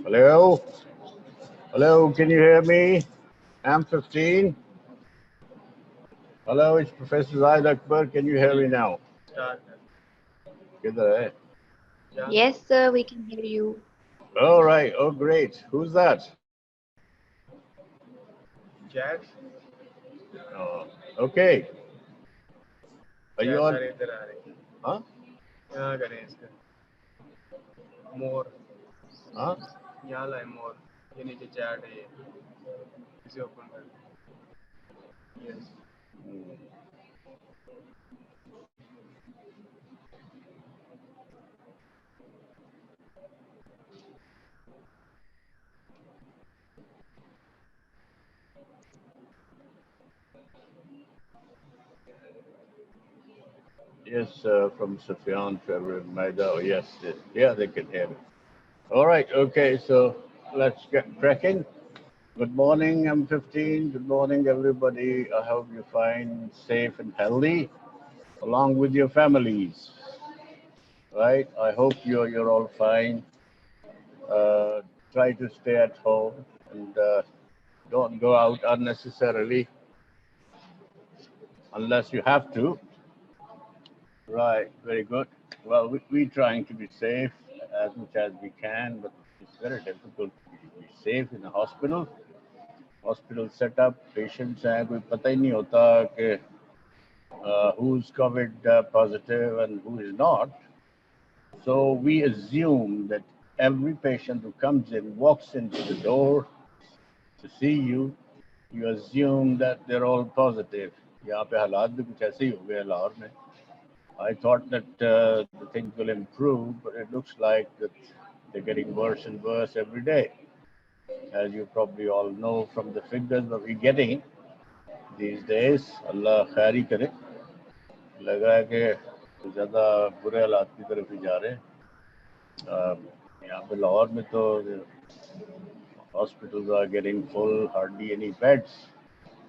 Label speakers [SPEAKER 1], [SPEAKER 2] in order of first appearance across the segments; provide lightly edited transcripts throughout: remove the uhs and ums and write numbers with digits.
[SPEAKER 1] Hello? Hello, can you hear me? I'm 15. Hello, it's Professor Zaid Akbar. Can you hear me now? किधर है?
[SPEAKER 2] Yes, sir, we can hear you.
[SPEAKER 1] All right. Oh, great. Who's that? Oh, okay. Are you on? Huh? Huh? Yes, from Sufyan, Trevor, and Maida. Oh, yes, yes. Yeah, they can hear me. All right. Okay. So let's get cracking. Good morning, M15. Good morning, everybody. I hope you find safe and healthy, along with your families. Right? I hope you're all fine. Try to stay at home and don't go out unnecessarily unless you have to. Right, very good. Well, we're trying to be safe as much as we can, but it's very difficult to be safe in a hospital. Hospital setup, patients हैं कोई पता ही नहीं होता कि who's COVID positive and who is not. So we assume that every patient who comes in, walks into the door to see you, you assume that they're all positive. यहाँ पे हालात भी कुछ ऐसे ही हो गए लाहौर में. I thought that the things will improve, but it looks like that they're getting worse and worse every day. As you probably all know from the figures that we're getting these days, Allah khairi kare. लग रहा है कि ज़्यादा बुरे हालात की तरफ ही जा रहे हैं. यहाँ पे लाहौर में तो hospitals are getting full, hardly any beds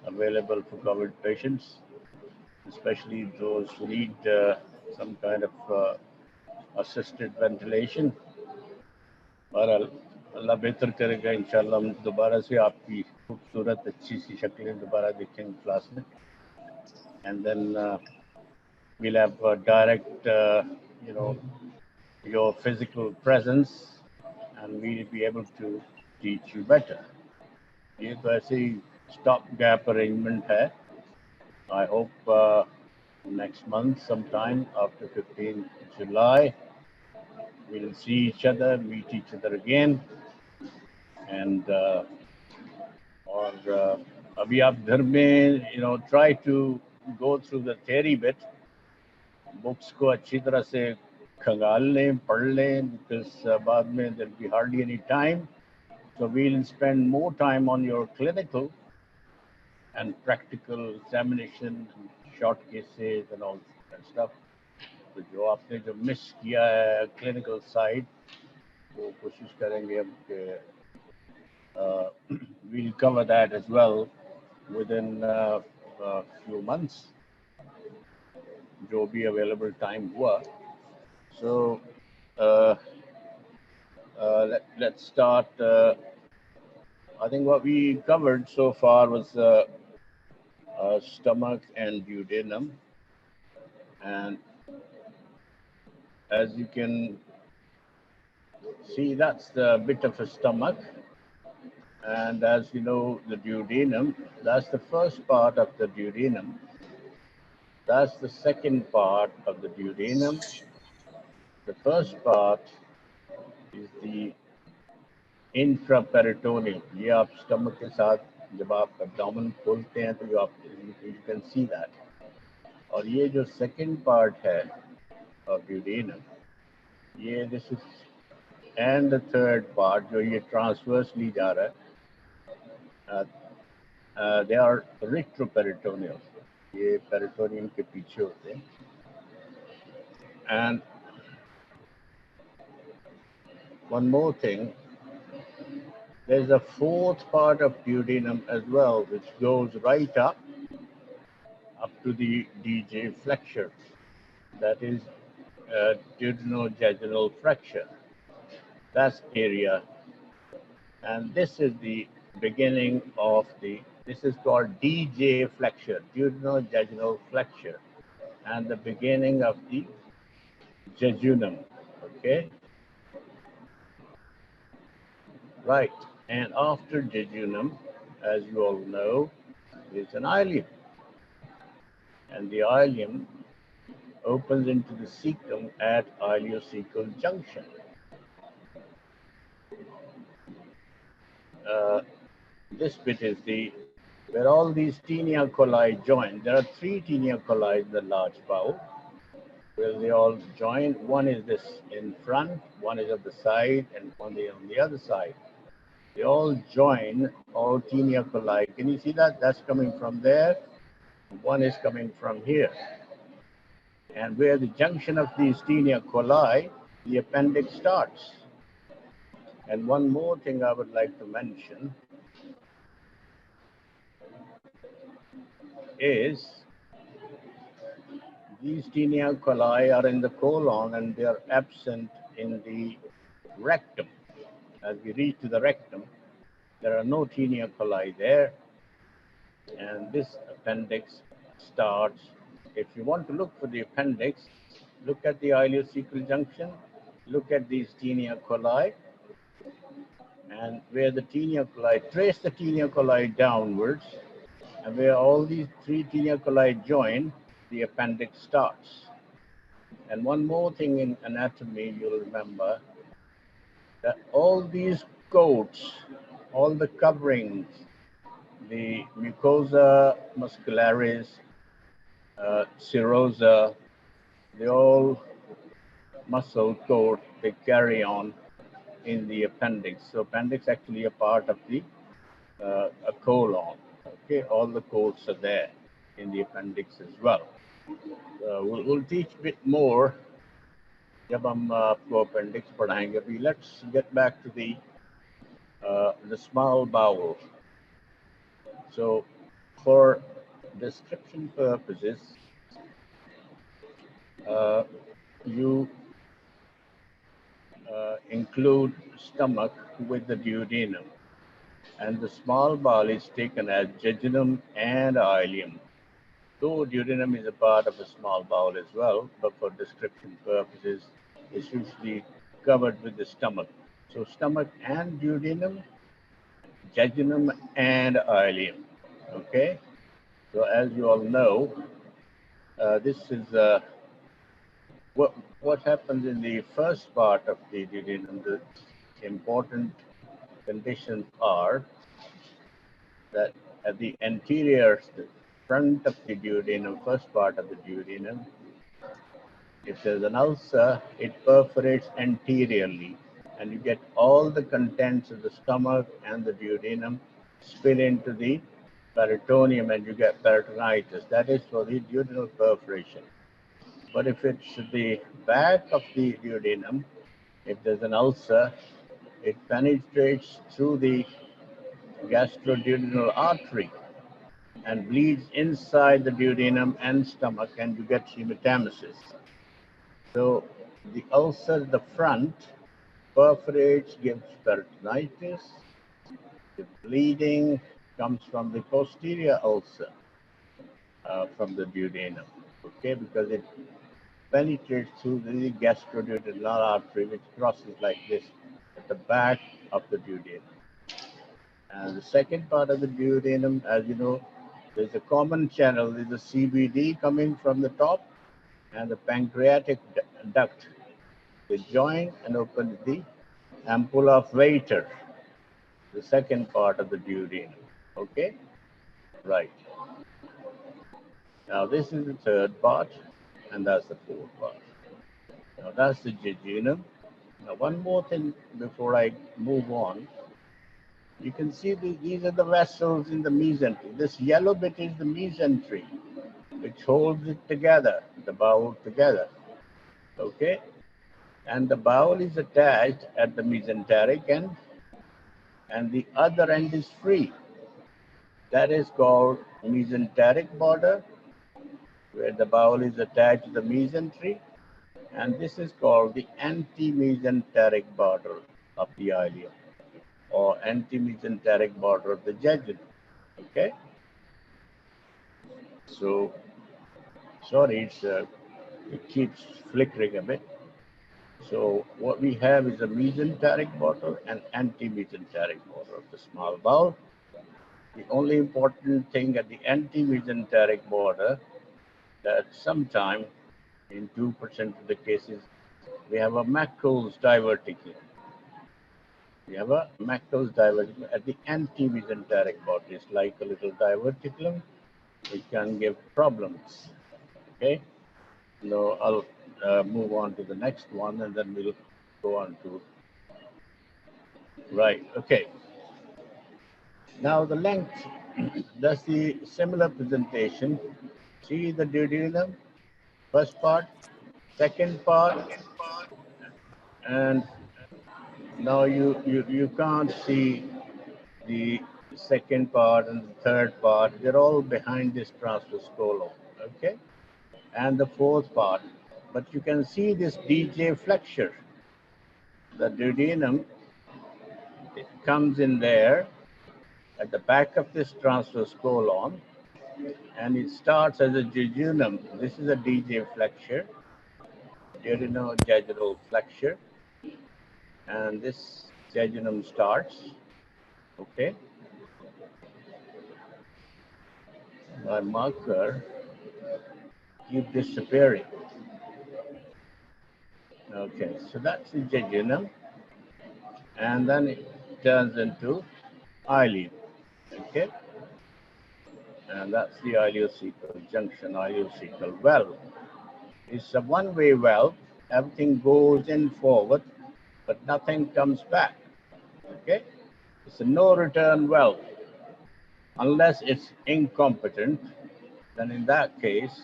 [SPEAKER 1] available for COVID patients, especially those who need some kind of assisted ventilation. बहरहाल अल्लाह बेहतर करेगा इंशाल्लाह. हम दोबारा से आपकी खूबसूरत अच्छी सी शक्लें दोबारा देखेंगे क्लास में. And then we'll have direct, your physical presence, and we'll be able to teach you better. ये तो ऐसे ही stop gap arrangement है. I hope next month, sometime after 15th July, we'll see each other, meet each other again, and or अभी आप घर में try to go through the theory bit. Books को अच्छी तरह से खंगाल लें, पढ़ लें, because बाद में there'll be hardly any time. So we'll spend more time on your clinical and practical examination, and short cases and all that stuff. तो जो आपने जो मिस किया है clinical side, वो कोशिश करेंगे हम कि we'll cover that as well within a few months. जो भी available time हुआ. So let's start. I think what we covered so far was stomach and duodenum, and as you can see, that's the bit of a stomach, and as you know, the duodenum, that's the first part of the duodenum. That's the second part of the duodenum. The first part is the intraperitoneal. ये आप stomach के साथ जब आप abdomen खोलते हैं तो you can see that. और ये जो second part है of duodenum, ये this is, and the third part जो ये transversely जा रहा है, they are retroperitoneal. ये peritoneum के पीछे होते हैं. And one more thing, there's a fourth part of duodenum as well, which goes right up to the DJ flexure. That is duodenojejunal fracture. That's area. And this is the beginning of this is called DJ flexure, duodenojejunal flexure, and the beginning of the jejunum. Okay, right. And after jejunum, as you all know, is an ileum, and the ileum opens into the cecum at ileocecal junction. This bit is where all these tinea coli join. There are three tinea coli in the large bowel, where they all join. One is this in front, one is at the side, and one is on the other side. They all join, all tinea coli. Can you see that? That's coming from there. One is coming from here. And where the junction of these tinea coli, the appendix starts. And one more thing I would like to mention is these tinea coli are in the colon and they are absent in the rectum. As we reach to the rectum, there are no tinea coli there, and this appendix starts. If you want to look for the appendix, look at the ileocecal junction, look at these tinea coli, and where the tinea coli, trace the tinea coli downwards, and where all these three tinea coli join, the appendix starts. And one more thing in anatomy you'll remember, that all these coats, all the coverings, the mucosa muscularis, serosa, they all muscle coat, they carry on in the appendix. So appendix actually a part of the a colon. Okay, all the coats are there in the appendix as well. We'll teach a bit more जब हम आपको appendix पढ़ाएंगे. अभी let's get back to the small bowel. So for description purposes, you include stomach with the duodenum, and the small bowel is taken as jejunum and ileum. Though duodenum is a part of the small bowel as well, but for description purposes, it's usually covered with the stomach. So stomach and duodenum, jejunum and ileum. Okay. So as you all know, this is what happens in the first part of the duodenum. The important conditions are that at the anterior, the front of the duodenum, first part of the duodenum, if there's an ulcer, it perforates anteriorly, and you get all the contents of the stomach and the duodenum spill into the peritoneum, and you get peritonitis. That is for the duodenal perforation. But if it's the back of the duodenum, if there's an ulcer, it penetrates through the gastroduodenal artery and bleeds inside the duodenum and stomach, and you get hematemesis. So the ulcer at the front perforates, gives peritonitis. The bleeding comes from the posterior ulcer from the duodenum, okay, because it penetrates through the gastroduodenal artery, which crosses like this at the back of the duodenum. And the second part of the duodenum, as you know, there's a common channel. There's a CBD coming from the top and the pancreatic duct. They join and open the ampulla of Vater, the second part of the duodenum. Okay? Right. Now this is the third part, and that's the fourth part. Now that's the jejunum. Now one more thing before I move on. You can see these are the vessels in the mesentery. This yellow bit is the mesentery, which holds it together, the bowel together. Okay? And the bowel is attached at the mesenteric end, and the other end is free. That is called mesenteric border, where the bowel is attached to the mesentery, And this is called the anti-mesenteric border of the ileum, or anti-mesenteric border of the jejunum. Okay. So, sorry, it keeps flickering a bit. So what we have is a mesenteric border and anti-mesenteric border of the small bowel. The only important thing at the anti-mesenteric border that sometime in 2% of the cases we have a Meckel's diverticulum. We have a Meckel's diverticulum at the anti-mesenteric border. It's like a little diverticulum. It can give problems. Okay. So I'll move on to the next one, and then we'll go on to right. Okay. Now the length. That's the similar presentation. See the duodenum, first part, second part, and now you can't see the second part and the third part. They're all behind this transverse colon, okay? And the fourth part. But you can see this DJ flexure. The duodenum, it comes in there at the back of this transverse colon, and it starts as a jejunum. This is a DJ flexure, duodenojejunal flexure, and this jejunum starts, okay? My marker keep disappearing. Okay, so that's the jejunum, and then it turns into ileum, okay? And that's the ileocecal junction, ileocecal valve. It's a one-way valve. Everything goes in forward, but nothing comes back, okay? It's a no-return valve. Unless it's incompetent, then in that case,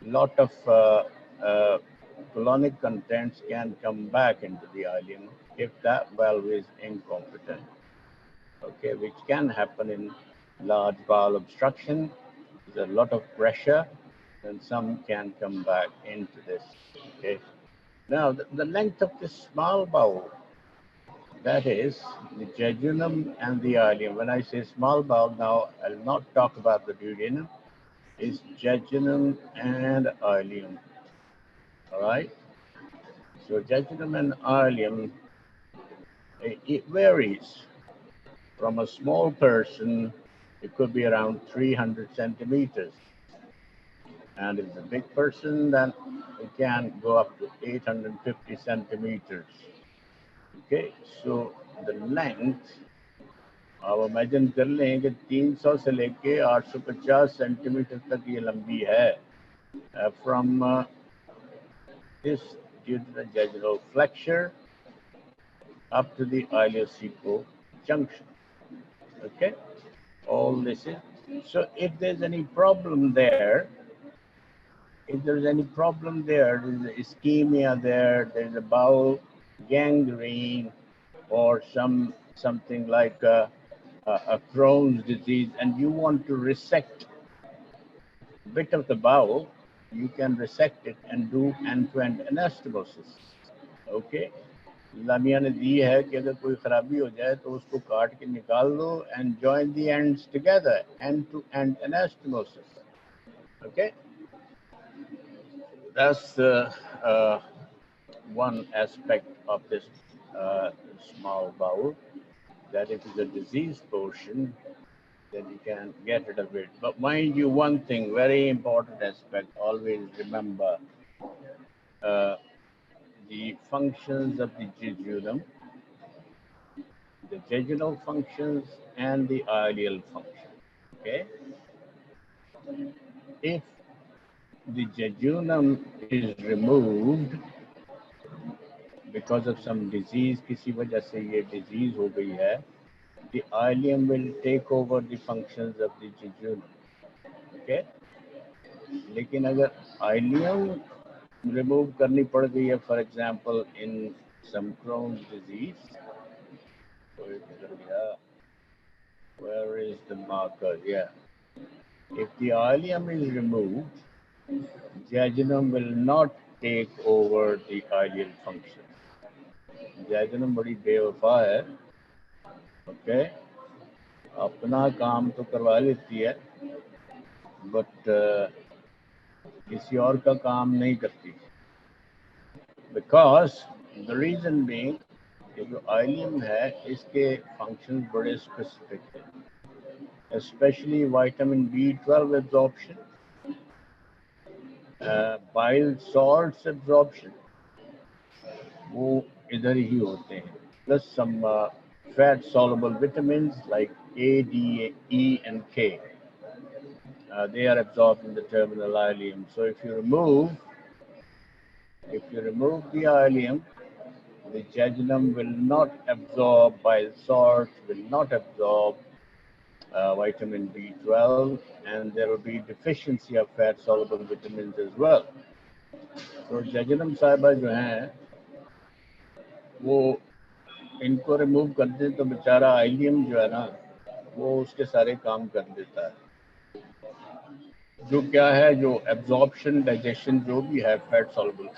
[SPEAKER 1] a lot of colonic contents can come back into the ileum if that valve is incompetent, okay, which can happen in large bowel obstruction. There's a lot of pressure, and some can come back into this, okay. Now, the length of this small bowel, that is the jejunum and the ileum. When I say small bowel now, I'll not talk about the duodenum. It's jejunum and ileum. All right. So jejunum and ileum, it varies. From a small person, it could be around 300 centimeters. And if it's a big person, then it can go up to 850 centimeters. Okay, so the length, आप imagine कर लें कि 300 से लेके 850 centimetre तक ये लंबी है, from this duodenojejunal flexure up to the ileocecal junction. Okay, all this is. So if there's any problem there, there's ischemia there, there's a bowel gangrene, or something like a Crohn's disease, and you want to resect a bit of the bowel, you can resect it and do end-to-end anastomosis. Okay. लामिया ने दी है कि अगर कोई खराबी हो जाए तो उसको काट के निकाल दो and join the ends together, end-to-end anastomosis. Okay. That's one aspect of this small bowel, that if it's a diseased portion, then you can get rid of it. But mind you, one thing, very important aspect, always remember the functions of the jejunum, the jejunal functions, and the ileal function. Okay? If the jejunum is removed because of some disease, किसी वजह से ये disease हो गई है, the ileum will take over the functions of the jejunum. Okay? लेकिन अगर ileum remove करनी पड़ गई है, for example, in some Crohn's disease, where is the marker? Yeah. If the ileum is removed, jejunum will not take over the ileal function. जैजनम बड़ी बेवफा है, okay, अपना काम तो करवा लेती है, बट किसी और का काम नहीं करती. Because the reason being कि जो ileum है इसके functions बड़े specific हैं, especially vitamin B12 absorption, bile salts absorption, वो इधर ही होते हैं, plus some fat soluble vitamins like A, D, E and K. They are absorbed in the terminal ileum. So if you remove the ileum, the jejunum will not absorb bile salts, will not absorb vitamin B12, and there will be deficiency of fat soluble vitamins as well. So jejunum साहिबा जो हैं वो इनको remove कर दें तो बेचारा ileum जो है ना वो उसके सारे काम कर देता है. जो क्या है, जो एब्जॉर्प्शन डाइजेशन जो भी है फैट सॉल्युबल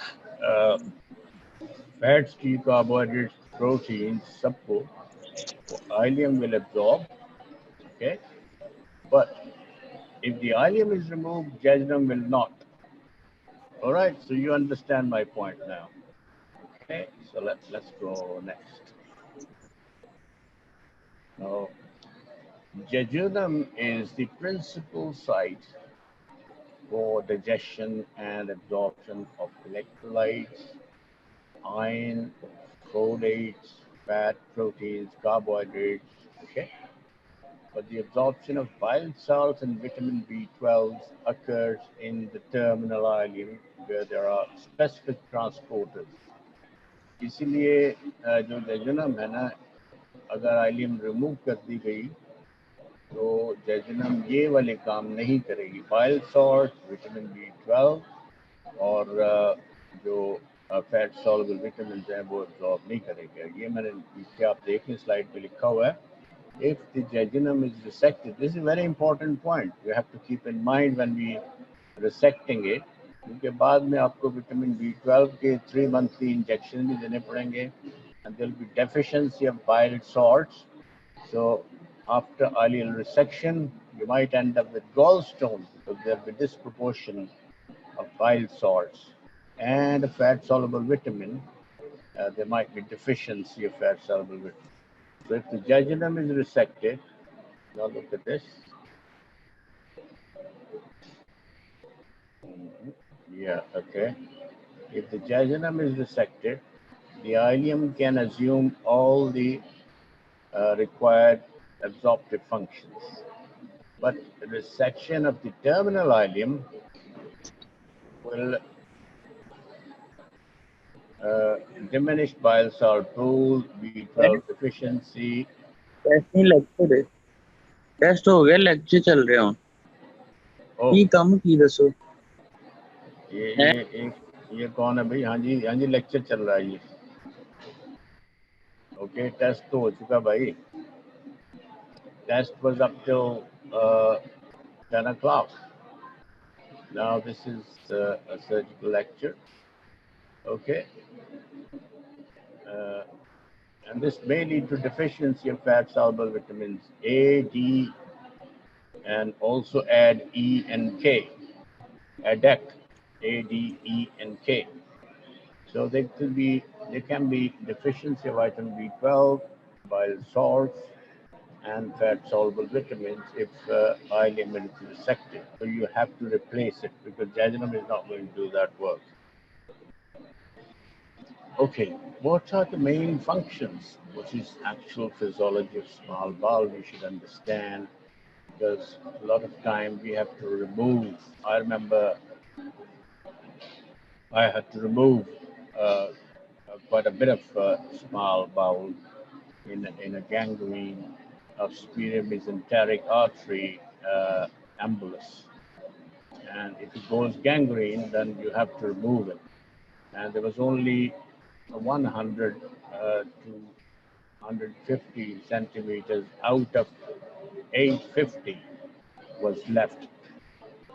[SPEAKER 1] फैट्स की, कार्बोहाइड्रेट्स, प्रोटीन, सबको ileum will absorb, okay, but if the ileum is removed, jejunum will not. All right, so you understand my point now. Okay, so let's go next. Now, jejunum is the principal site for digestion and absorption of electrolytes, iron, folates, fat, proteins, carbohydrates, okay? But the absorption of bile salts and vitamin B12 occurs in the terminal ileum where there are specific transporters. इसीलिए जो jejunum है ना, अगर ileum remove कर दी गई तो jejunum ये वाले काम नहीं करेगी. बाइल सॉल्ट, विटामिन B12 और जो फैट सॉल्युबल विटामिन हैं वो एब्जॉर्ब नहीं करेगा. ये मैंने नीचे आप देखें स्लाइड पे लिखा हुआ है. If the jejunum is resected, this is a very important point. You have to keep in mind when we resecting it. क्योंकि बाद में आपको विटामिन B12 के 3 monthly इंजेक्शन भी देने पड़ेंगे, and there will be deficiency of bile salts. So after ileal resection, you might end up with gallstones because there will be disproportion of bile salts and fat soluble vitamin. There might be deficiency of fat soluble vitamin. So if the jejunum is resected, now look at this. Yeah, okay. If the jejunum is resected, the ileum can assume all the required absorptive functions. But the resection of the terminal ileum will diminish bile salt pool, B12 deficiency.
[SPEAKER 3] Test नहीं lecture है, test हो गया, lecture चल रहे हो. की कम की दसो.
[SPEAKER 1] ये कौन है भाई? हाँ जी लेक्चर चल रहा है ये. ओके, टेस्ट तो हो चुका भाई. Test was up till 10 o'clock. Now this is a surgical lecture. Okay. And this may lead to deficiency of fat soluble vitamins A, D, and also add E and K. ADEC, A, D, E, and K. So there can be deficiency of vitamin B12, bile salts, and fat soluble vitamins if ileum is resected. So you have to replace it because jejunum is not going to do that work. Okay, what are the main functions? What is actual physiology of small bowel? We should understand because a lot of time we have to remove. I remember I had to remove quite a bit of small bowel in a gangrene of superior mesenteric artery embolus. And if it goes gangrene, then you have to remove it. And there was only 100 to 150 centimeters out of 850 was left.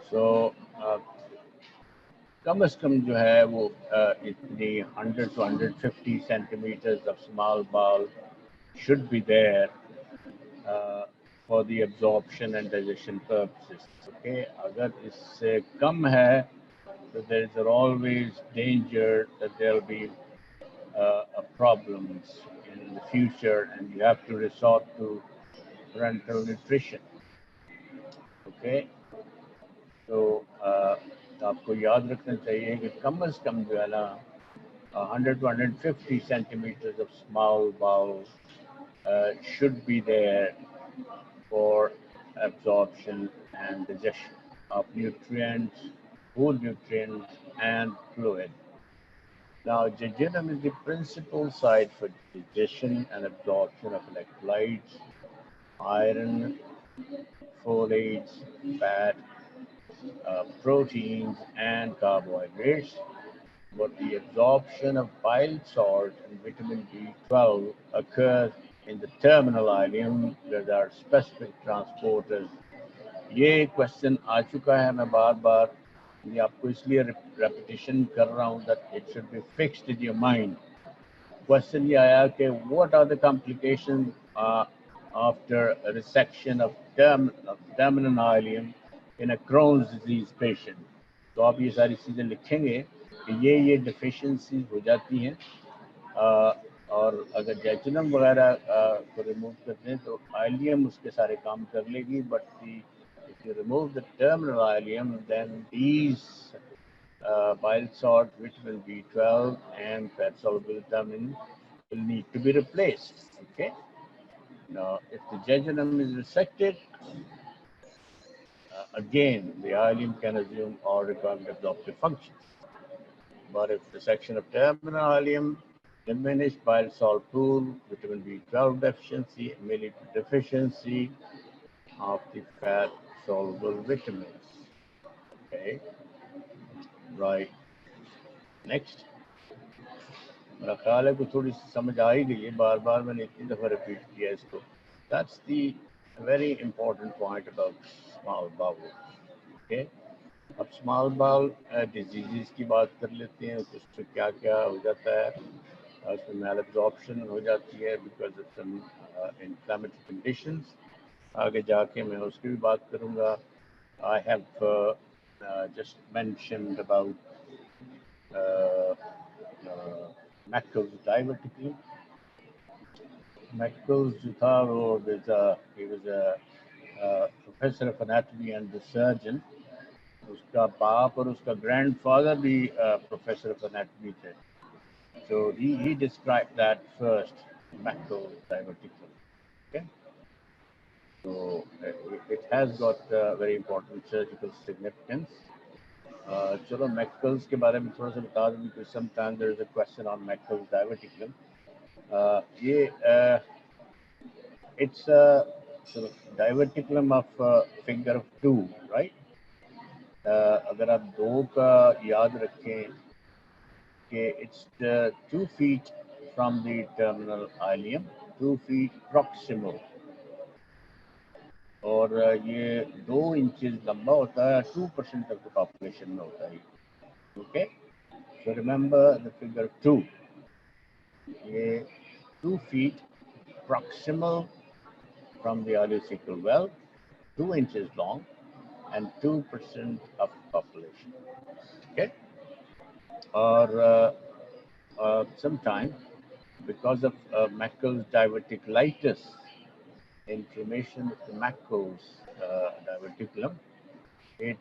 [SPEAKER 1] So कम से कम जो है वो इतनी 100 to 150 centimeters of small bowel should be there for the absorption and digestion purposes. Okay, अगर इससे कम है, so there is always danger that there will be problems in the future, and you have to resort to parenteral nutrition. Okay, so आपको याद रखना चाहिए कि कम से कम जो है ना 100 to 150 centimeters of small bowel should be there for absorption and digestion of nutrients, food nutrients, and fluid. Now, jejunum is the principal site for digestion and absorption of electrolytes, iron, folates, fat, proteins, and carbohydrates. But the absorption of bile salt and vitamin B12 occurs in the terminal ileum, where there are specific transporters. ये question आ चुका है, मैं बार बार ये आपको इसलिए repetition कर रहा हूँ that it should be fixed in your mind. Question ये आया कि what are the complications after a resection of terminal ileum in a Crohn's disease patient. तो आप ये सारी चीज़ें लिखेंगे कि ये deficiencies हो जाती हैं और अगर जेजुनम वगैरह को रिमूव करते हैं तो ileum उसके सारे काम कर लेगी, but if you remove the terminal ileum, then these bile salt, vitamin B12, and fat soluble vitamin will need to be replaced. Okay. Now, if the jejunum is resected, again the ileum can assume all required absorptive functions. But if the section of terminal ileum, diminished bile salt pool, vitamin B12 deficiency may lead to deficiency of the fat soluble vitamins. Okay. Right. Next. मेरा ख्याल है कि थोड़ी सी समझ आ ही गई है, बार बार मैंने इतनी दफ़ा रिपीट किया इसको. That's the very important point about small bowel. Okay. अब small bowel diseases की बात कर लेते हैं, उसमें क्या क्या हो जाता है. उसमें malabsorption हो जाती है because of some inflammatory conditions. आगे जाके मैं उसकी भी बात करूँगा. I have just mentioned about Mackle's diverticulum. Mackle's he was a professor of anatomy and the surgeon. उसका बाप और उसका grandfather भी professor of anatomy थे. So he described that first, Mackle's diverticulum. Okay. So it has got very important surgical significance. चलो Mackle's के बारे में थोड़ा सा बता दूँ because sometimes there is a question on Mackle's diverticulum. It's a sort of diverticulum of figure of 2, right? अगर आप 2 का याद रखें कि it's 2 feet from the terminal ileum, 2 feet proximal. और ये 2 इंचेस लंबा होता है, 2% of the population में होता है. Okay, so remember the figure 2. ये 2 feet proximal from the ileocecal well, 2 inches long, and 2% of the population. Okay, or sometimes because of Mackle's diverticulitis, inflammation of the Mackle's diverticulum, it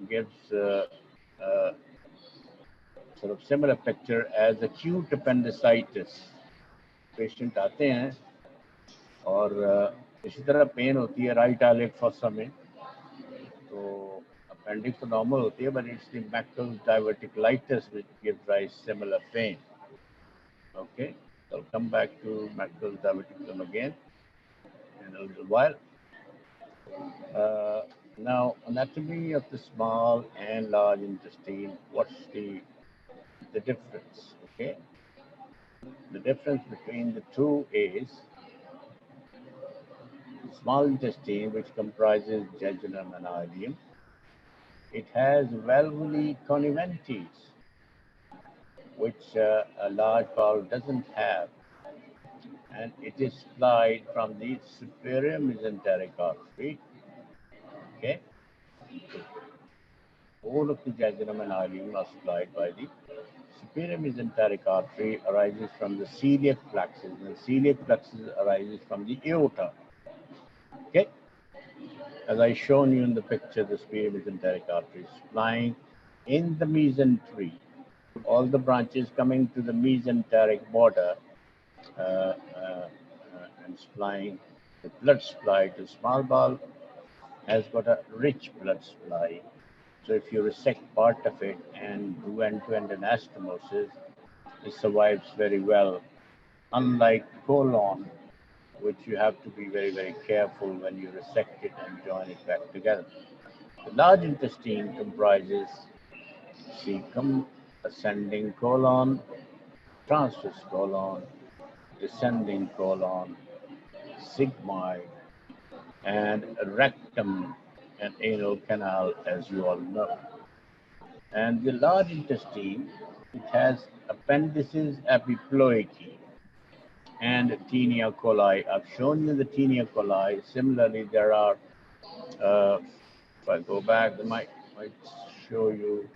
[SPEAKER 1] gives sort of similar picture as acute appendicitis. Patient आते हैं और इसी तरह pen होती है right islet fossa में, तो appendix तो normal होती है, but it's the Mackle's diverticulitis which gives rise similar pain. Okay, so I'll come back to Mackle's diverticulum again in a little while. Now, anatomy of the small and large intestine. What's the difference? Okay, the difference between the two is the small intestine, which comprises jejunum and ileum, it has valvulae conniventes, which a large bowel doesn't have, and it is supplied from the superior mesenteric artery. Okay, all of the jejunum and ileum are supplied by the superior mesenteric artery, arises from the celiac plexus, and celiac plexus arises from the aorta. Okay, as I shown you in the picture, the superior mesenteric artery is supplying in the mesentery, all the branches coming to the mesenteric border and supplying the blood supply to small bowel, has got a rich blood supply. So if you resect part of it and do end-to-end anastomosis, it survives very well. Unlike colon, which you have to be very, very careful when you resect it and join it back together. The large intestine comprises cecum, ascending colon, transverse colon, descending colon, sigmoid, and rectum and anal canal, as you all know. And the large intestine, it has appendices epiploidy and tinea coli. I've shown you the tinea coli. Similarly, there are, if I go back, I might show you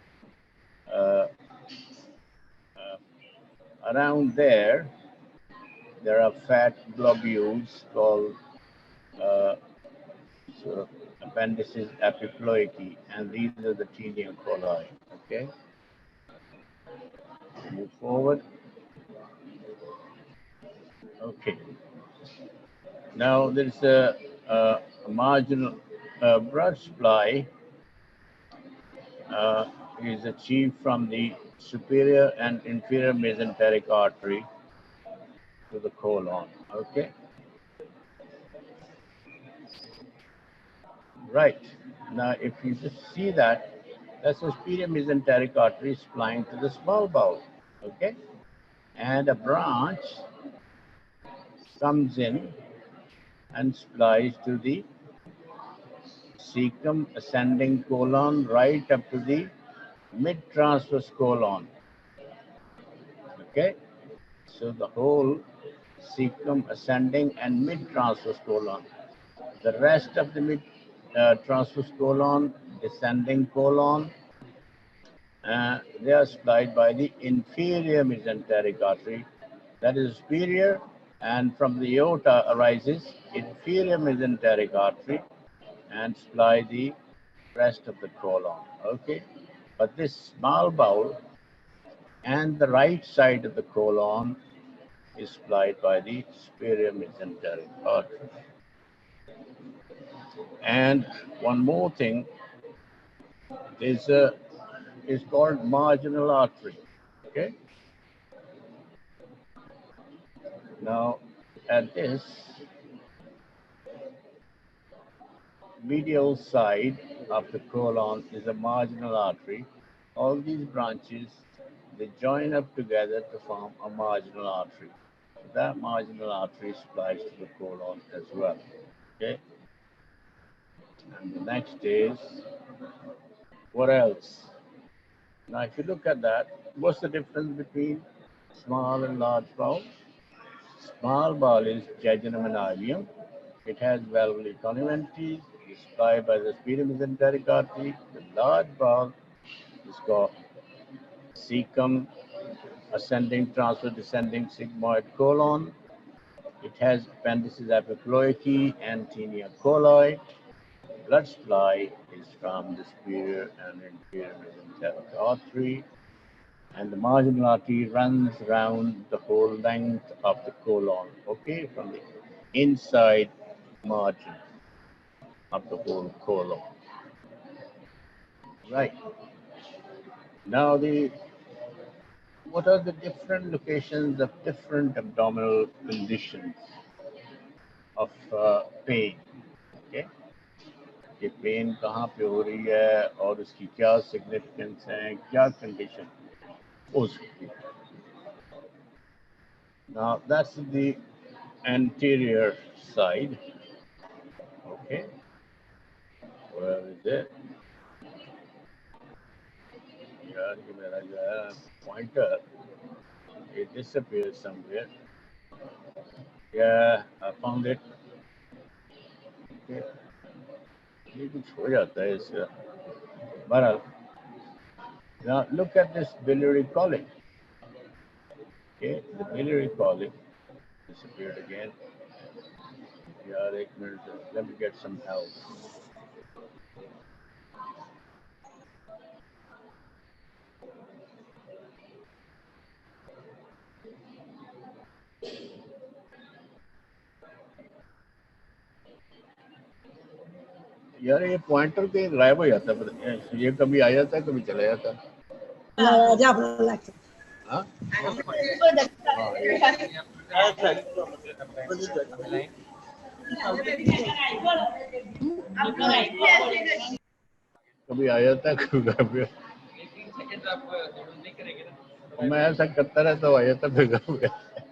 [SPEAKER 1] around there are fat globules called sort of appendices epiploidy, and these are the tinea coli. Okay, move forward. Okay, now there's a marginal blood supply is achieved from the superior and inferior mesenteric artery to the colon. Okay, right. Now, if you just see that, that's the superior mesenteric artery supplying to the small bowel. Okay, and a branch comes in and supplies to the cecum, ascending colon, right up to the mid-transverse colon. Okay, so the whole cecum, ascending, and mid-transverse colon. The rest of the mid-transverse colon, descending colon, they are supplied by the inferior mesenteric artery, that is superior, and from the aorta arises inferior mesenteric artery and supply the rest of the colon. Okay, but this small bowel and the right side of the colon is supplied by the superior mesenteric artery. And one more thing is called marginal artery. Okay. Now, at this medial side of the colon is a marginal artery. All these branches, they join up together to form a marginal artery. That marginal artery supplies to the colon as well. Okay. And the next is, what else? Now, if you look at that, what's the difference between small and large bowel? Small bowel is jejunum and ileum. It has valvular conniventes. It is supplied by the superior mesenteric artery. The large bowel is called cecum, ascending, transverse, descending sigmoid colon. It has appendices epiploidy and tinea coli. Blood supply is from the superior and inferior mesenteric artery, and the marginal artery runs around the whole length of the colon, okay, from the inside margin of the whole colon. Right. Now, what are the different locations of different abdominal conditions of pain? Okay. ये pen कहाँ पे हो रही है और उसकी क्या significance है, क्या कंडीशन हो सकती है. Now that's the anterior side. Okay, where is it? यार कि मेरा जो है pointer, it disappears somewhere. Yeah, I found it. Okay. ये कुछ हो जाता है इससे. बहरहाल, now look at this biliary column. Okay, the biliary column disappeared again. यार एक minute, let me get some help. यार ये पॉइंटर कहीं गायब हो जाता है, ये कभी आ जाता है, कभी चला जाता है. हाँ? कभी आ जाता है, कभी गायब हो जाता है. मैं ऐसा करता रहता हूँ, आ जाता है, फिर गायब हो जाता है.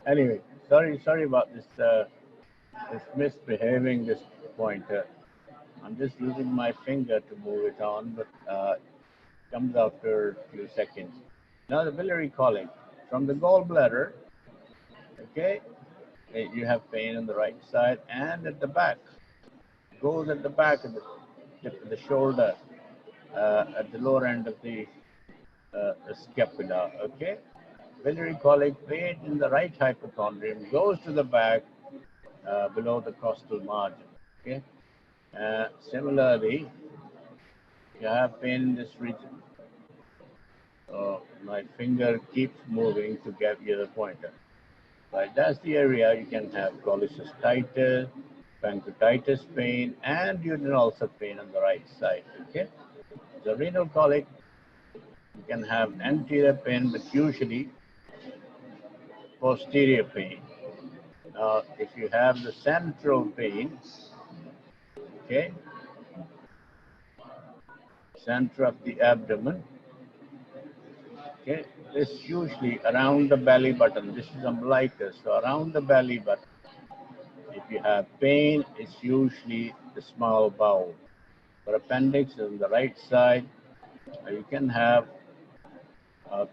[SPEAKER 1] Anyway, sorry about this misbehaving this pointer. I'm just using my finger to move it on, but comes after a few seconds. Now the biliary column from the gallbladder. Okay, you have pain on the right side and at the back. Goes at the back of the tip of the shoulder, at the lower end of the scapula. Okay, biliary colic pain in the right hypochondrium goes to the back below the costal margin. Okay, similarly, you have pain in this region. So my finger keeps moving to get you the pointer. Right, that's the area you can have cholecystitis, pancreatitis pain, and urinary ulcer pain on the right side. Okay, the renal colic, you can have anterior pain, but usually posterior pain. Now, if you have the central pain, okay, center of the abdomen, okay, this usually around the belly button. This is umbilicus, so around the belly button. If you have pain, it's usually the small bowel. For appendix is on the right side. You can have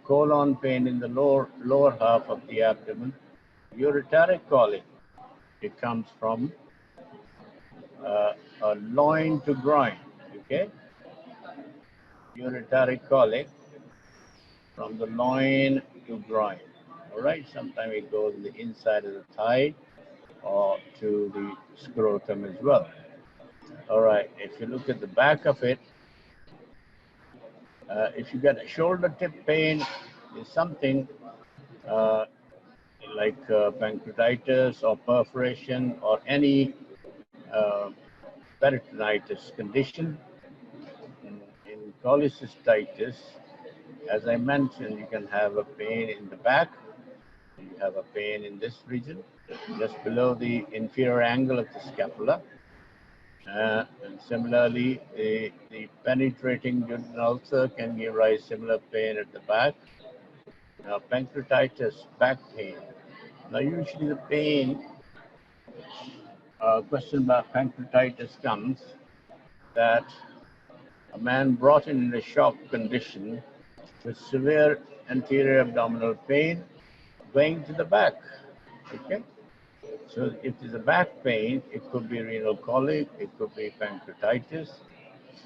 [SPEAKER 1] colon pain in the lower half of the abdomen. Ureteric colic, it comes from loin to groin. Okay, ureteric colic from the loin to groin. All right, sometimes it goes on the inside of the thigh or to the scrotum as well. All right, if you look at the back of it, if you get a shoulder tip pain, is something like pancreatitis or perforation or any peritonitis condition. In cholecystitis, as I mentioned, you can have a pain in the back. You have a pain in this region, just below the inferior angle of the scapula. And similarly, the penetrating urinary ulcer can give rise similar pain at the back. Now, pancreatitis, back pain. Now, usually the pain, question about pancreatitis comes that a man brought in a shock condition with severe anterior abdominal pain going to the back. Okay? So if there's a back pain, it could be renal colic, it could be pancreatitis,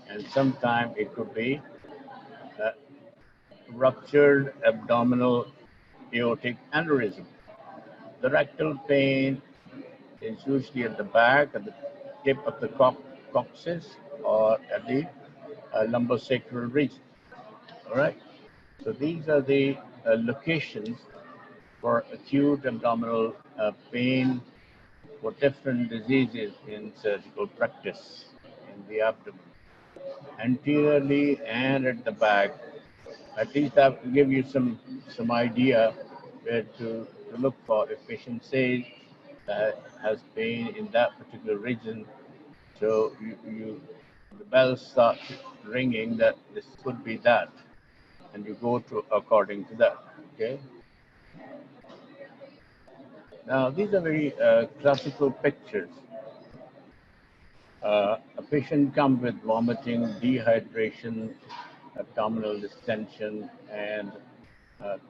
[SPEAKER 1] and sometimes it could be ruptured abdominal aortic aneurysm. The rectal pain is usually at the back, at the tip of the coccyx, or at the lumbosacral region. All right. So these are the locations for acute abdominal pain for different diseases in surgical practice in the abdomen, anteriorly and at the back. At least I have to give you some idea where to look for. If patient says that has pain in that particular region, so the bells start ringing that this could be that, and you go to according to that. Okay. Now these are very classical pictures. A patient comes with vomiting, dehydration, abdominal distension and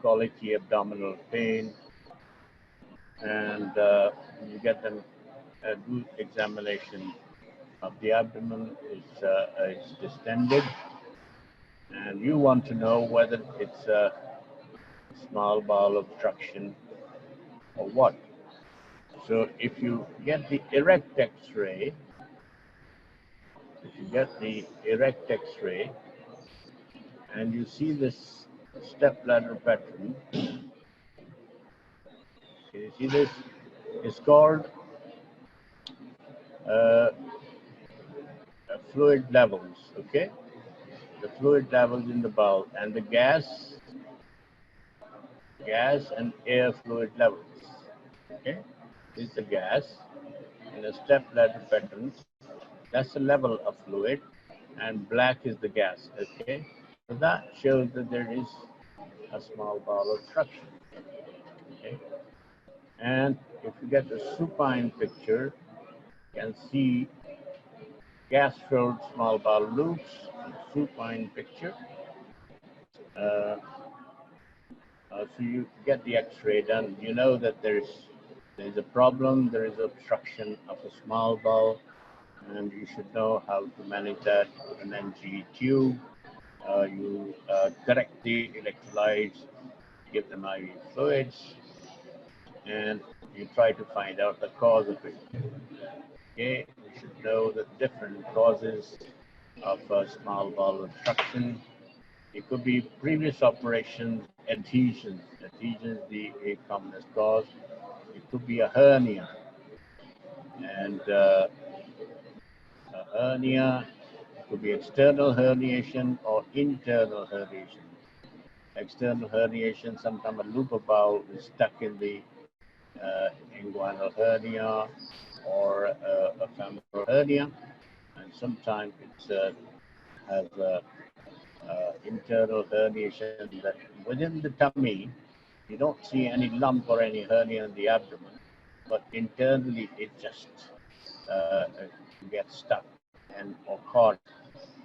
[SPEAKER 1] colicky abdominal pain, and you get them a good examination of the abdomen is distended, and you want to know whether it's a small bowel obstruction or what. So if you get the erect X-ray, and you see this step ladder pattern, can you see this? It's called fluid levels, okay? The fluid levels in the bowel and the gas and air fluid levels, okay? This is the gas in a step ladder pattern. That's the level of fluid, and black is the gas, okay? So that shows that there is a small bowel obstruction, okay? And if you get a supine picture, you can see gas-filled small bowel loops, supine picture. So you get the X-ray done. You know that there's a problem, there is obstruction of a small bowel, and you should know how to manage that with an NG tube. You correct the electrolytes, give them IV fluids, and you try to find out the cause of it. Okay, you should know the different causes of small bowel obstruction. It could be previous operations, adhesions. Adhesions the commonest cause. It could be a hernia, and a hernia could be external herniation or internal herniation. External herniation, sometimes a loop of bowel is stuck in the inguinal hernia or a femoral hernia, and sometimes it has internal herniation that within the tummy you don't see any lump or any hernia in the abdomen, but internally it just gets stuck and or caught.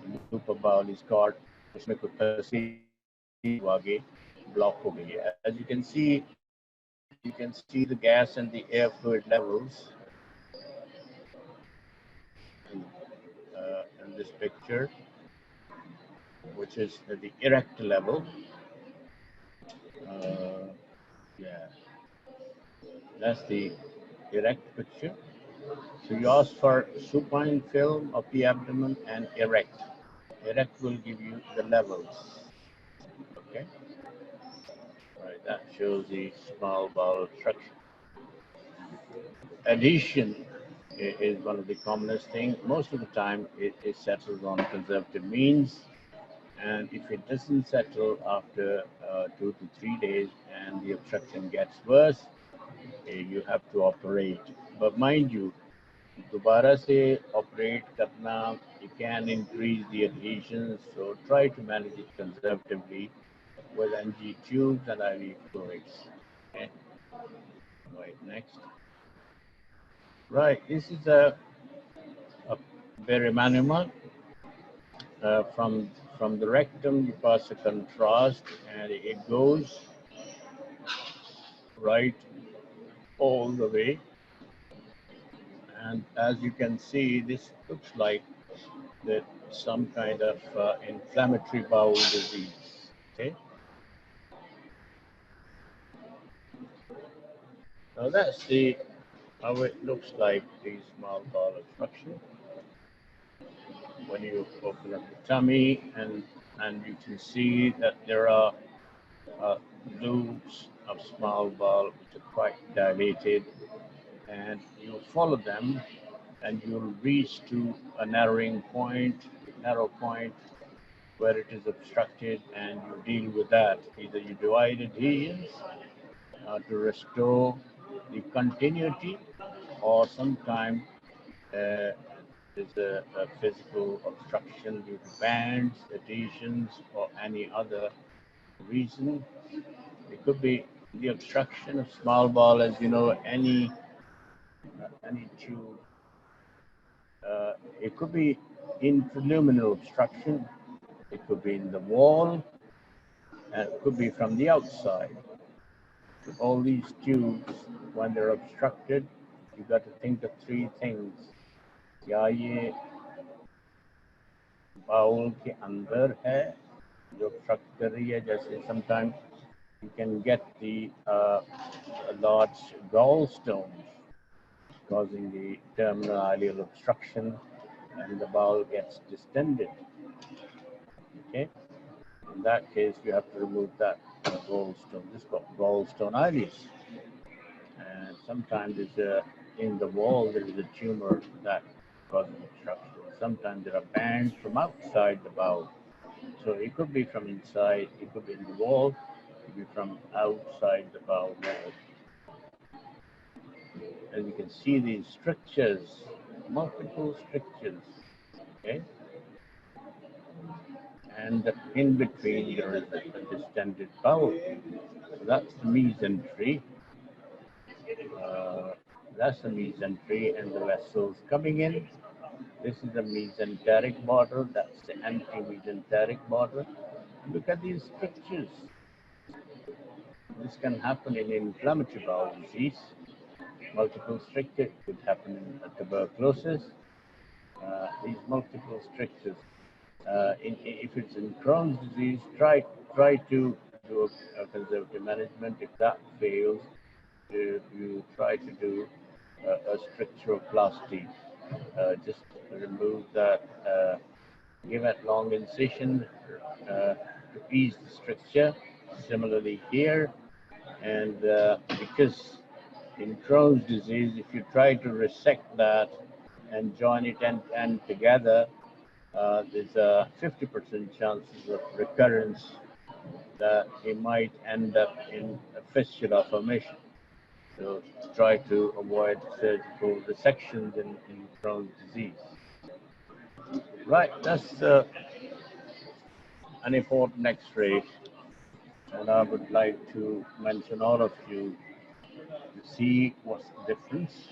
[SPEAKER 1] The loop of bowel is caught, उसमें कोई फंसी आगे block हो गई है. As you can see the gas and the air fluid levels in this picture, which is at the erect level. Yeah, that's the erect picture. So you ask for supine film of the abdomen and erect. Erect will give you the levels. Okay. Right, that shows the small bowel obstruction. Adhesion is one of the commonest things. Most of the time it settles on conservative means. And if it doesn't settle after 2 to 3 days and the obstruction gets worse, you have to operate. But mind you, दोबारा से operate करना, you can increase the adhesions, so try to manage it conservatively with NG tubes and IV fluids. Okay. Right, next. Right, this is a barium animal. From the rectum, you pass a contrast, and it goes right all the way. And as you can see, this looks like that some kind of inflammatory bowel disease. Okay. Now that's how it looks like the small bowel obstruction. When you open up the tummy, and you can see that there are loops of small bowel which are quite dilated, and you follow them and you'll reach to a narrow point where it is obstructed, and you deal with that. Either you divide adhesions to restore the continuity, or sometimes there's a physical obstruction due to bands, adhesions, or any other reason. It could be the obstruction of small bowel, as you know, any tube. It could be intraluminal obstruction. it could be in the wall, and it could be from the outside. So all these tubes, when they're obstructed, you got to think of three things. क्या ये bowl के अंदर है जो obstruct कर रही है, जैसे sometimes you can get the large gallstones causing the terminal ileal obstruction, and the bowel gets distended. Okay, in that case, you have to remove that gallstone. This is called gallstone ileus. And sometimes in the wall there is a tumor that causes obstruction. Sometimes there are bands from outside the bowel. So it could be from inside, it could be in the wall, it could be from outside the bowel wall. As you can see, these strictures, multiple strictures, okay? And in between there is a distended bowel. So that's the mesentery. That's the mesentery and the vessels coming in. This is the mesenteric border, that's the anti-mesenteric border. Look at these strictures. This can happen in inflammatory bowel disease. Multiple strictures could happen in tuberculosis. These multiple strictures. If it's in Crohn's disease, try to do a conservative management. If that fails, you try to do a stricturoplasty. Just remove that, give it long incision to ease the stricture. Similarly here, and because in Crohn's disease, if you try to resect that and join it and together, there's a 50% chances of recurrence that it might end up in a fistula formation. So try to avoid surgical resections in Crohn's disease. Right, that's an important X-ray, and I would like to mention all of you to see what's the difference.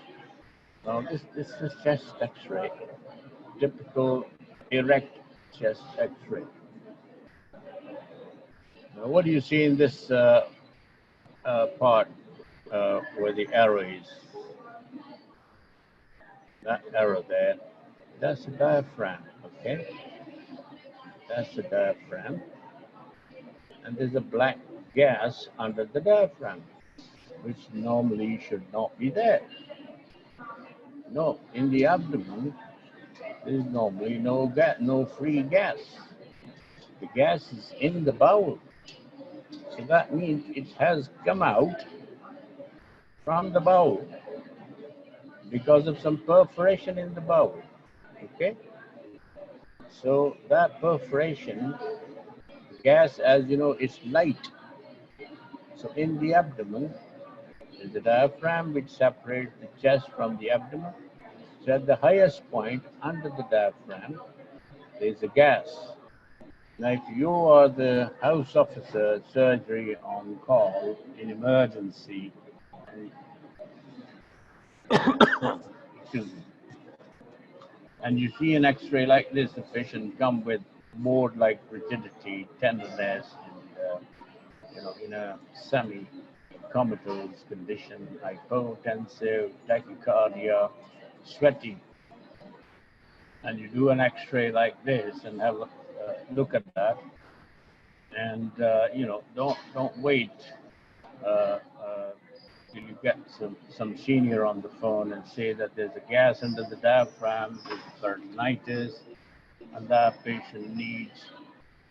[SPEAKER 1] Now this is chest X-ray, typical erect chest X-ray. Now what do you see in this part where the arrow is? That arrow there, that's the diaphragm, okay? That's the diaphragm. And there's a black gas under the diaphragm, which normally should not be there. No, in the abdomen, there's normally no gas, no free gas. The gas is in the bowel. So that means it has come out from the bowel because of some perforation in the bowel. Okay? So that perforation, gas, as you know, is light. So in the abdomen, is the diaphragm which separates the chest from the abdomen. So at the highest point under the diaphragm, there is a gas. Now, if you are the house officer, surgery on call in emergency, excuse me, and you see an X-ray like this, the patient come with board-like rigidity, tenderness, and in a semi-comatose condition, hypotensive, tachycardia, sweaty, and you do an X-ray like this and have a look at that, and don't wait till you get some senior on the phone and say that there's a gas under the diaphragm, there's peritonitis, and that patient needs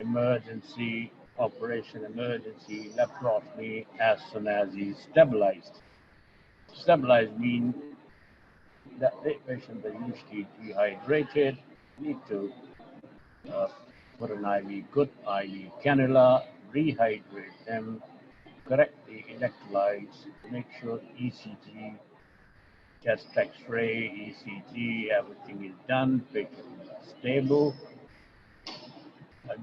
[SPEAKER 1] emergency operation, emergency laparotomy as soon as he's stabilized. Stabilized means that the patient is usually dehydrated, need to put an IV, good IV cannula, rehydrate them, correct the electrolytes, make sure ECG, chest X-ray, ECG, everything is done, patient is stable.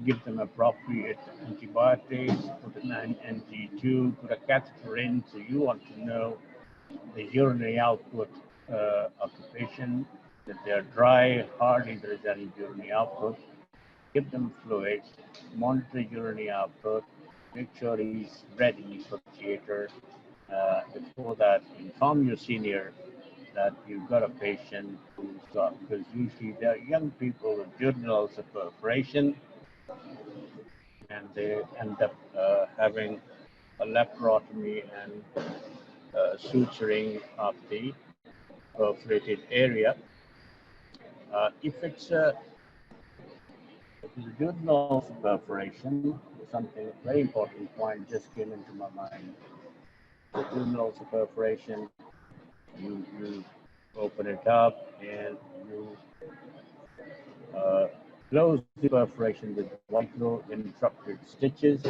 [SPEAKER 1] Give them appropriate antibiotics, put an NG2, put a catheter in, so you want to know the urinary output of the patient, that they're dry, hardly there is any urinary output. give them fluid, monitor urinary output, make sure he's ready for theater. Before that, inform your senior that you've got a patient who's got, because usually they're young people with duodenal ulcer perforation, and they end up having a laparotomy and suturing of the perforated area. If it's a duodenal perforation, something very important point just came into my mind. The duodenal perforation, you open it up and you close the perforation with micro interrupted stitches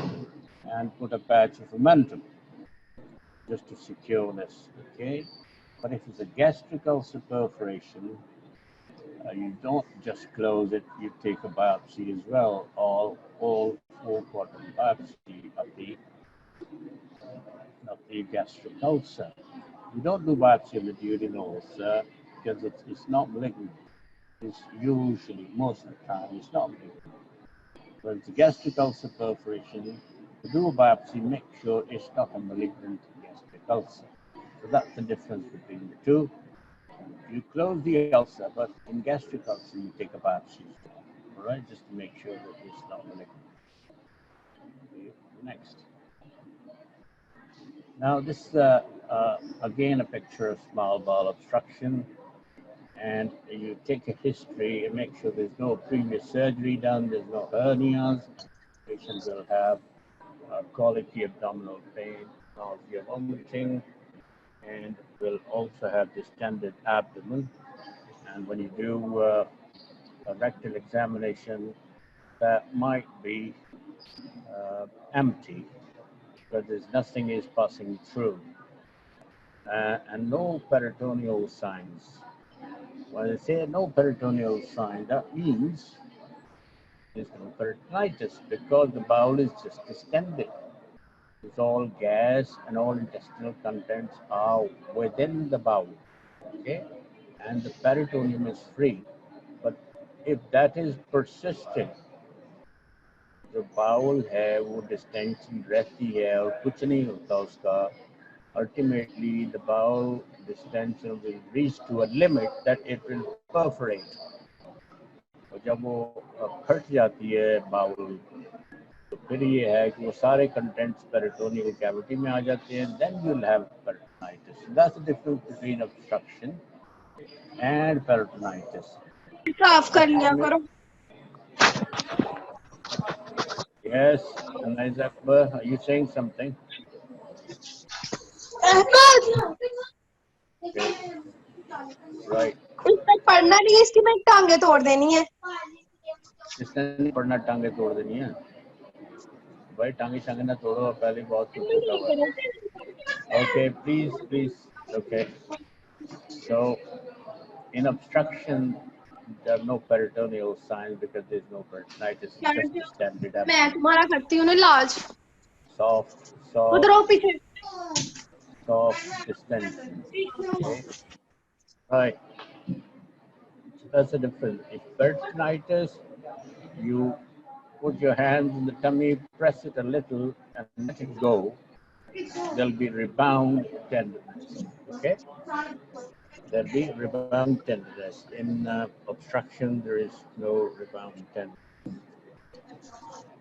[SPEAKER 1] and put a patch of momentum just to secure this, okay? But if it's a gastric ulcer perforation, you don't just close it, you take a biopsy as well, all 4-quadrant biopsy of the gastric ulcer. You don't do biopsy of the duodenal ulcer because it's not malignant. It's usually, most of the time, it's not malignant. But it's a gastric ulcer perforation. To do a biopsy, make sure it's not a malignant gastric ulcer. So that's the difference between the two. You close the ulcer, but in gastric ulcer, you take a biopsy, all right, just to make sure that it's not malignant. Next. Now, this is again a picture of small bowel obstruction, and you take a history and make sure there's no previous surgery done, there's no hernias. Patients will have colicky abdominal pain, nausea, vomiting, and will also have distended abdomen. And when you do a rectal examination, that might be empty, but there's nothing is passing through. And no peritoneal signs. When I say no peritoneal sign, that means there's no peritonitis because the bowel is just distended. It's all gas and all intestinal contents are within the bowel, okay? And the peritoneum is free. But if that is persisting, जो bowl है वो distension रहती है और कुछ नहीं होता उसका, ultimately the bowel distension will reach to a limit that it will perforate. और जब वो फट जाती है बाउल, तो फिर ये है कि वो सारे कंटेंट्स पेरिटोनियल कैविटी में आ जाते हैं, then you'll have peritonitis. So that's the difference between obstruction and peritonitis.
[SPEAKER 4] साफ कर लिया करो.
[SPEAKER 1] Yes, Anais Akbar, are you saying something? Okay. Right.
[SPEAKER 4] इसने पढ़ना नहीं है, इसकी मैं टांगे तोड़ देनी है.
[SPEAKER 1] इसने नहीं पढ़ना, टांगे तोड़ देनी है भाई, टांगे शांगे ना तोड़ो, पहले बहुत कुछ होता हुआ. Okay, please. Okay. So in obstruction, there are no peritoneal signs because there's no peritonitis. It's just distended abdomen.
[SPEAKER 4] मैं तुम्हारा करती हूँ ना इलाज.
[SPEAKER 1] Soft
[SPEAKER 4] उधर आओ पीछे.
[SPEAKER 1] soft distension. Okay. Right. So that's the difference. If peritonitis, you put your hands in the tummy, press it a little, and let it go. There'll be rebound tenderness. Okay? There'll be rebound tenderness. In obstruction, there is no rebound tenderness.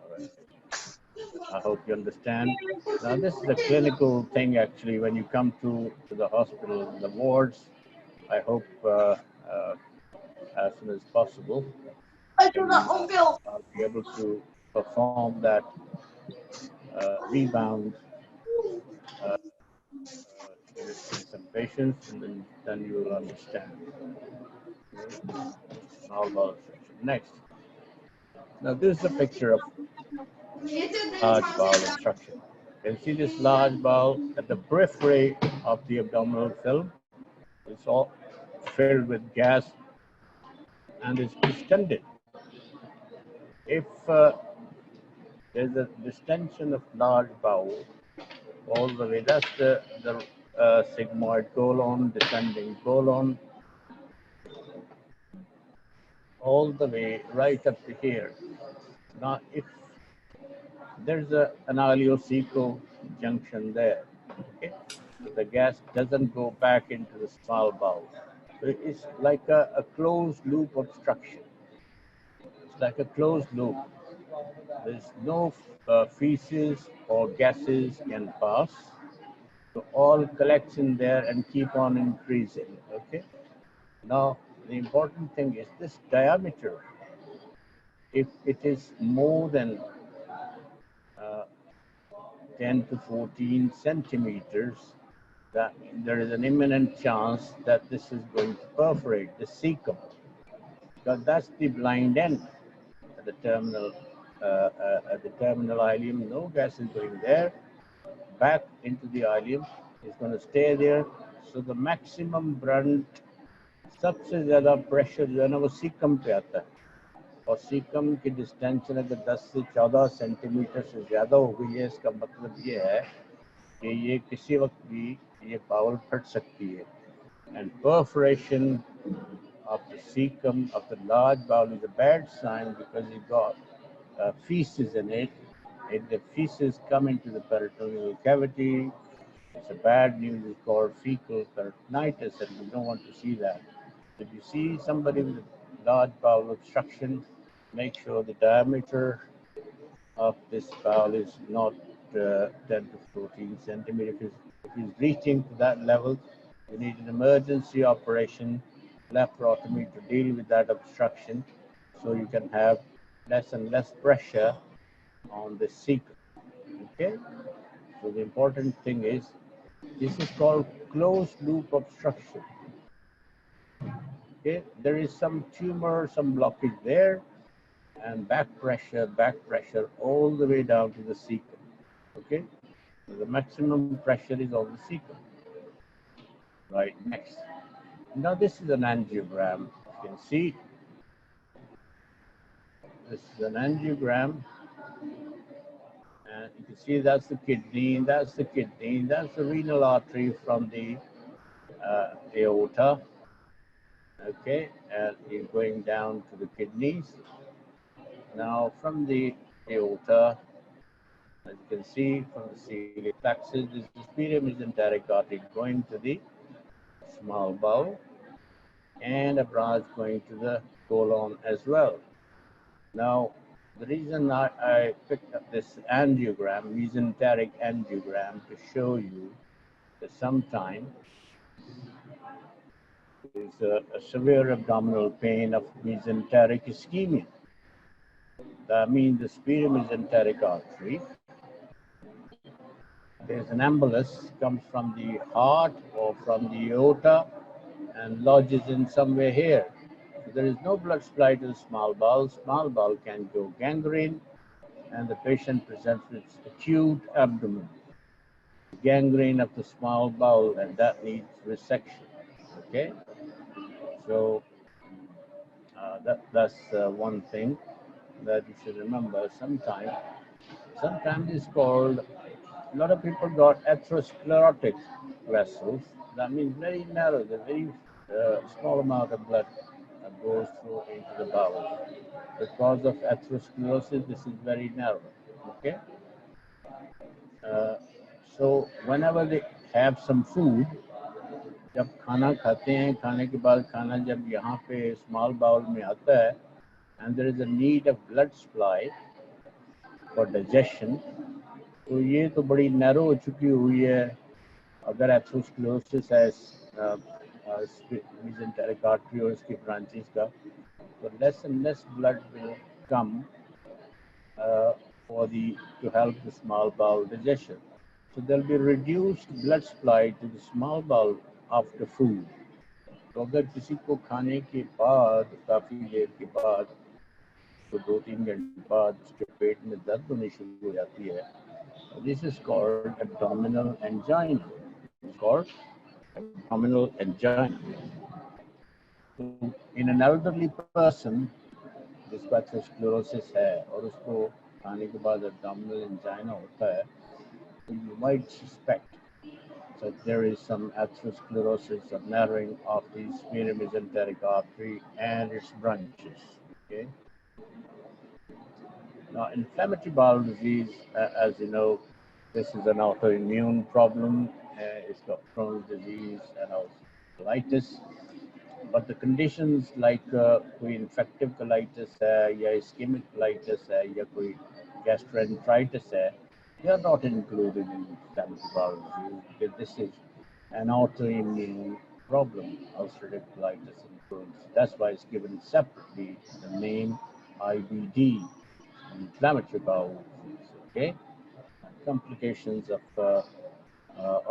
[SPEAKER 1] All right. I hope you understand. Now, this is a clinical thing, actually, when you come to the hospital, the wards. I hope as soon as possible, I'll be able to perform that rebound in some patients, and then you will understand. Okay. All about next. Now, this is a picture of large bowel obstruction. You can see this large bowel at the periphery of the abdominal film. It's all filled with gas and it's distended. If there's a distension of large bowel all the way, that's the sigmoid colon, descending colon, all the way right up to here. Now, if there's an ileocecal junction there, okay, so the gas doesn't go back into the small bowel. So it's like a closed loop obstruction. It's like a closed loop. There's no feces or gases can pass. So all collects in there and keep on increasing. Okay. Now the important thing is this diameter. If it is more than uh, 10 to 14 centimeters, that there is an imminent chance that this is going to perforate the cecum, because that's the blind end at the terminal. At the terminal ileum, no gas is going there. Back into the ileum is going to stay there. So the maximum brunt, सबसे ज़्यादा pressure जो है ना वो caecum पे आता है, और सीकम की डिस्टेंशन अगर 10 से 14 सेंटीमीटर से ज़्यादा हो गई है, इसका मतलब ये है कि ये किसी वक्त भी ये बाउल फट सकती है. And perforation of the cecum of the large bowel is a bad sign because you got feces in it. If the feces come into the peritoneal cavity, it's a bad news. It's called fecal peritonitis, and we don't want to see that. If you see somebody with a large bowel obstruction, make sure the diameter of this bowel is not 10 to 14 centimeters. If he's reaching to that level, you need an emergency operation, laparotomy, to deal with that obstruction, so you can have less and less pressure on the cecum. Okay? So the important thing is, this is called closed loop obstruction. Okay? There is some tumor, some blockage there, and back pressure all the way down to the cecum. Okay? So the maximum pressure is on the cecum. Right, next. Now this is an angiogram. You can see this is an angiogram, and you can see that's the kidney, that's the kidney, that's the renal artery from the aorta. Okay, and you're going down to the kidneys. Now from the aorta, as you can see from the celiac plexus, this is superior mesenteric artery going to the small bowel, and a branch going to the colon as well. Now, the reason I picked up this angiogram, mesenteric angiogram, to show you that sometimes there's a severe abdominal pain of mesenteric ischemia. That means the superior mesenteric artery, there's an embolus, comes from the heart or from the aorta and lodges in somewhere here. So there is no blood supply to the small bowel. Small bowel can go gangrene, and the patient presents with acute abdomen, gangrene of the small bowel, and that needs resection. Okay, so that's one thing that you should remember. Sometimes it's called, a lot of people got atherosclerotic vessels. That means very narrow, the very small amount of blood goes through into the bowel. Because of atherosclerosis, this is very narrow. Okay. So whenever they have some food, जब खाना खाते हैं, खाने के बाद खाना जब यहाँ पे small bowel में आता है, and there is a need of blood supply for digestion, तो ये तो बड़ी narrow हो चुकी हुई है. अगर atherosclerosis है mesenteric artery और इसकी branches का, so less and less blood will come to help the small bowel digestion. So there will be reduced blood supply to the small bowel after food. तो अगर किसी को खाने के बाद काफ़ी देर के बाद, तो 2-3 घंटे बाद उसके पेट में दर्द होनी शुरू हो जाती है, this is called abdominal angina. It's called abdominal angina. So in an elderly person, जिसको atherosclerosis है और उसको खाने के बाद abdominal angina होता है, you might suspect that there is some atherosclerosis, of narrowing of the superior mesenteric artery and its branches. Okay. Now, inflammatory bowel disease, as you know, this is an autoimmune problem. It's got Crohn's disease and also colitis. But the conditions like कोई infective colitis है या ischemic colitis है या कोई gastroenteritis है, they are not included in inflammatory bowel disease because this is an autoimmune problem, ulcerative colitis and Crohn's. That's why it's given separately the name IBD, inflammatory bowel disease. Okay, complications of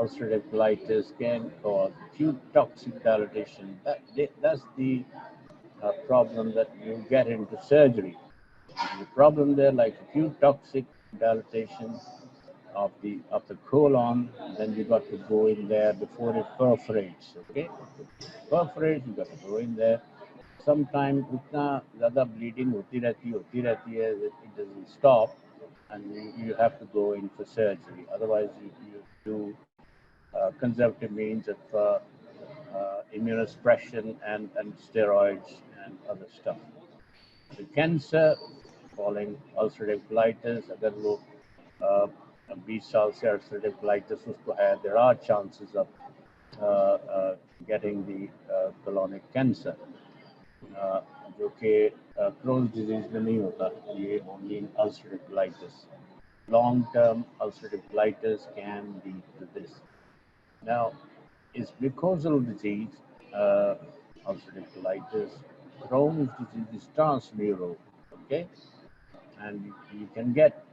[SPEAKER 1] ulcerative colitis can cause acute toxic dilatation. That's the problem that you get into surgery. The problem there, like acute toxic dilatation of the colon, then you got to go in there before it perforates. Okay, perforates, you got to go in there. Sometimes इतना ज़्यादा bleeding होती रहती है, it doesn't stop, and you have to go in for surgery. Otherwise, you do conservative means of immunosuppression and steroids and other stuff. The cancer, following ulcerative colitis, अगर वो uh, 20 साल से ulcerative colitis उसको है, there are chances of getting the colonic cancer. जो कि Crohn's disease में नहीं होता, ये only in ulcerative colitis. Long-term ulcerative colitis can lead to this. Now, is mucosal disease, ulcerative colitis, Crohn's disease is transmural, okay? And you can get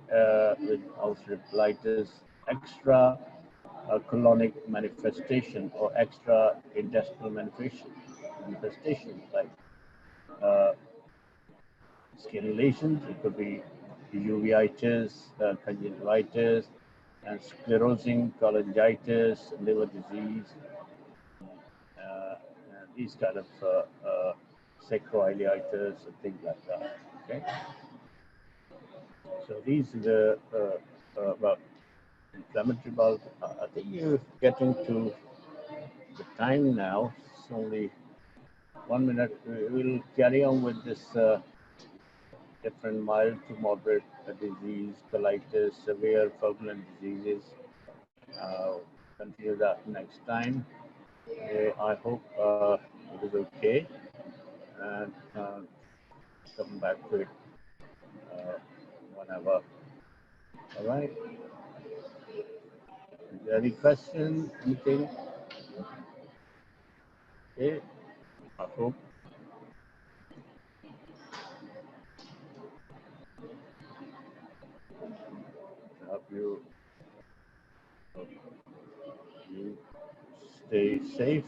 [SPEAKER 1] with ulcerative colitis extra colonic manifestation or extra intestinal manifestations like skin lesions. It could be uveitis, conjunctivitis, and sclerosing cholangitis, liver disease, these kind of sacroiliitis and things like that. Okay, so these are the about inflammatory bowel. I think you're getting to the time now. It's only 1 minute. We'll carry on with this different mild to moderate disease, colitis, severe fulminant diseases. Continue that next time. I hope it is okay, and come back to it whenever. All right. Is there any question? Anything? Okay. I hope. Hope you stay safe.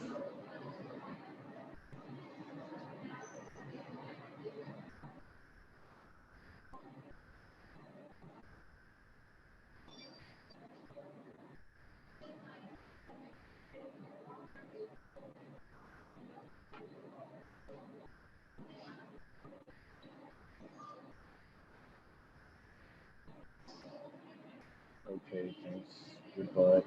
[SPEAKER 1] Okay, thanks. Goodbye.